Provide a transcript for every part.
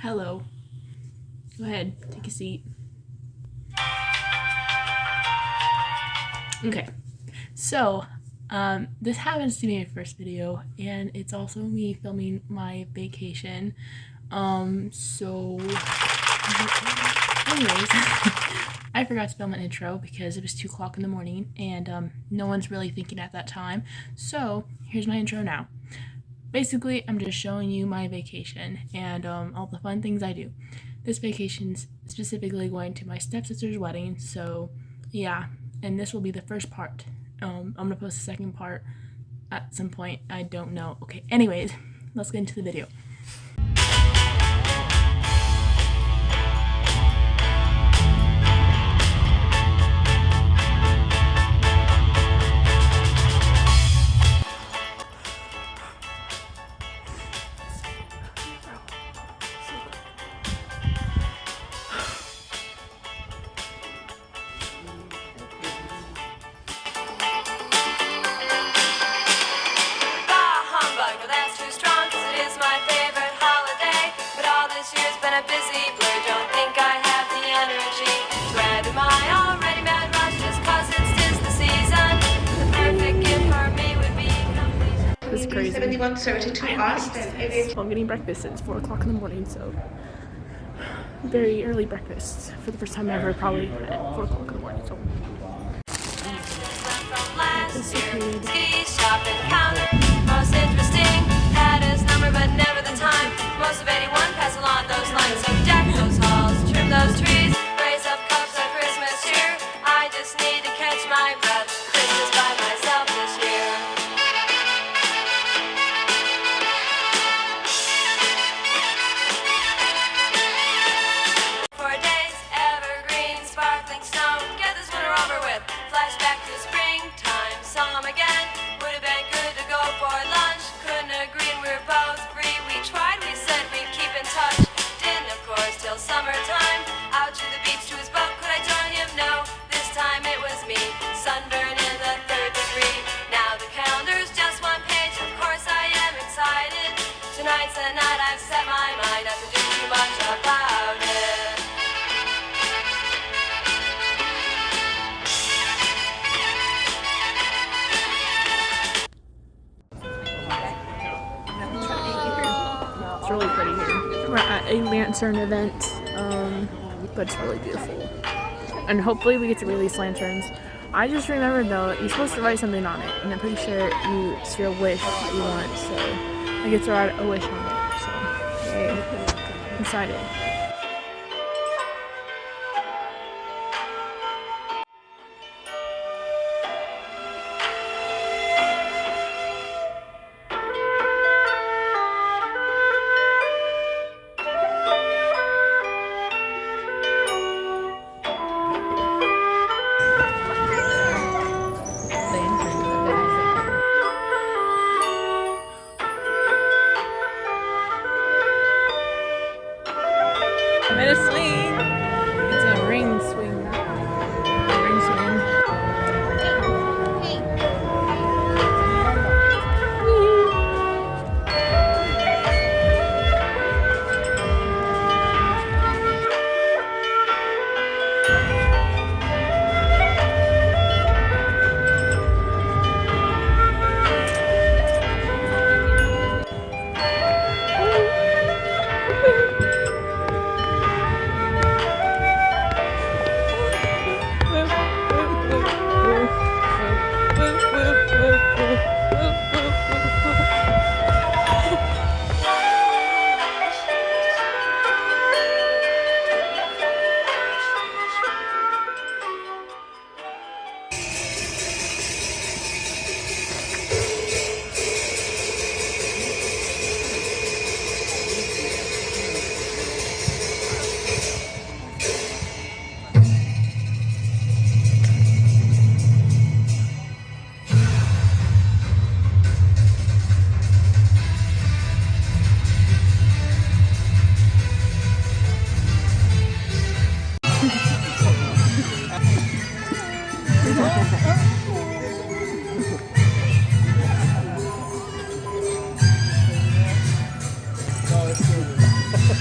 Hello. Go ahead, take a seat. Okay, so this happens to be my first video, and it's also me filming my vacation. So anyways, I forgot to film an intro because it was 2 o'clock in the morning, and no one's really thinking at that time. So here's my intro now. Basically, I'm just showing you my vacation and all the fun things I do. This vacation's specifically going to my stepsister's wedding, so yeah, and this will be the first part. I'm gonna post the second part at some point. I don't know. Okay, anyways, let's get into the video. A busy blur, don't think I have the energy to add to my already mad rush just cause it's 'tis the season. The perfect gift for me would be completion. This is crazy. 7132 Austin. Well, I'm getting breakfast. It's 4 o'clock in the morning, so very early breakfast for the first time ever, probably at 4 o'clock in the morning. So Last year, ski shop and counter, most interesting. Had his number, but never the time. Most of 81 pass along those lines. So deck those halls, trim those trees, raise up cups of Christmas cheer. I just need to catch my breath. Christmas by myself this year. For days, evergreen, sparkling snow. Get this winter over with. Flashback to springtime. Saw him again. Would have been good to go for lunch. Couldn't agree, and we were both free. We tried, we said we'd keep in touch. Didn't, of course, till summertime. Out to the beach to his boat. Could I join him? No. This time it was me. Sunburn in the 3rd degree. Now the calendar's just one page. Of course I am excited. Tonight's the night I've set my mind not to do too much about it. it's really pretty here. We're at a lantern event, but it's really beautiful. And hopefully we get to release lanterns. I just remembered though, you're supposed to write something on it, and I'm pretty sure it's your wish that you want, so I get to write a wish on it, so yay. I'm excited. I'm in a swing. It's a ring swing. Ring swing.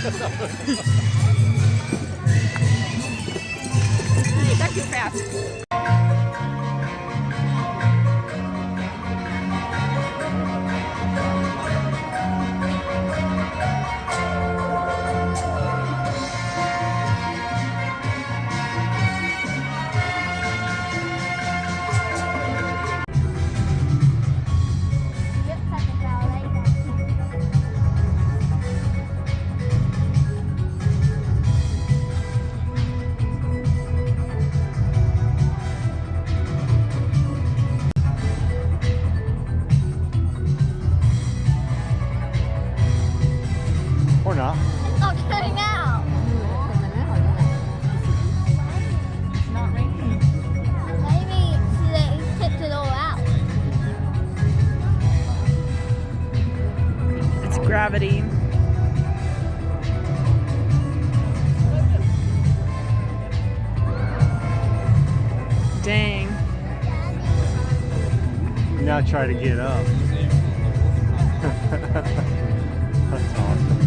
Hey, back too fast. Or not. It's not coming out. It's not raining. Maybe they tipped it all out. It's gravity. Dang. Now try to get up. That's awesome.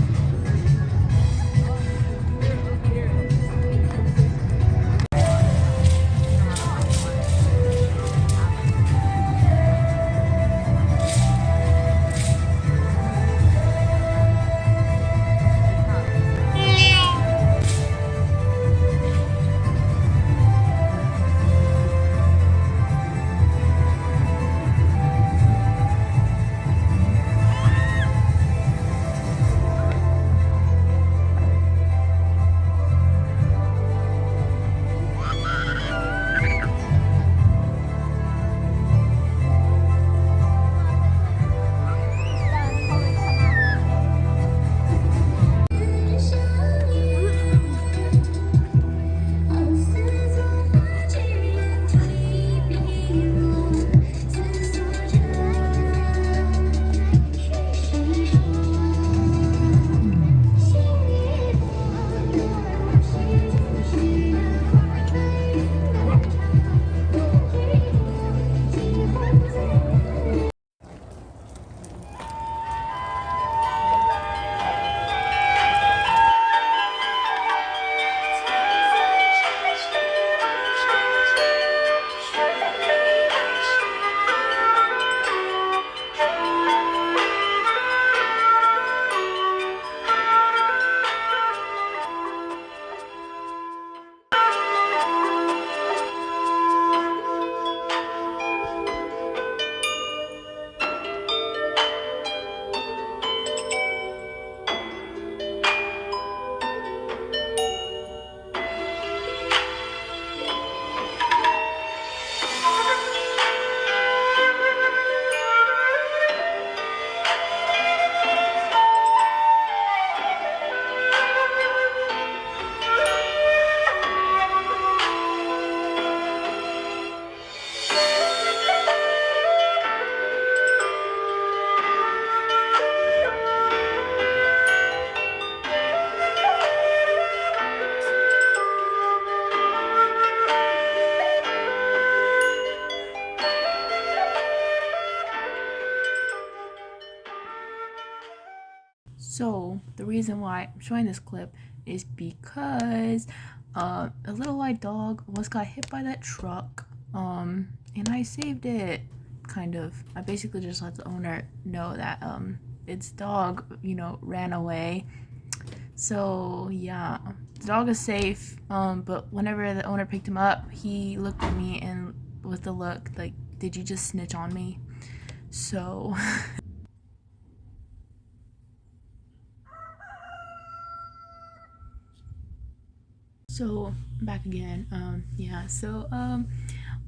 So the reason why I'm showing this clip is because a little white dog almost got hit by that truck, and I saved it, kind of. I basically just let the owner know that its dog, ran away. So yeah, the dog is safe, but whenever the owner picked him up, he looked at me and with the look like, did you just snitch on me? So So back again.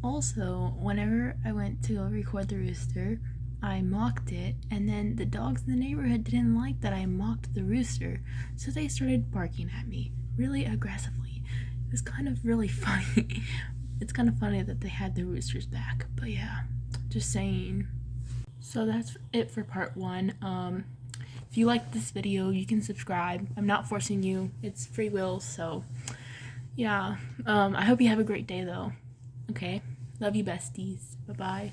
Also, whenever I went to go record the rooster, I mocked it, and then the dogs in the neighborhood didn't like that I mocked the rooster, so they started barking at me really aggressively. It was kind of really funny. It's kind of funny that they had the rooster's back, but yeah, just saying. So that's it for part 1. If you liked this video, you can subscribe. I'm not forcing you. It's free will, so yeah. I hope you have a great day though. Okay? Love you, besties. Bye-bye.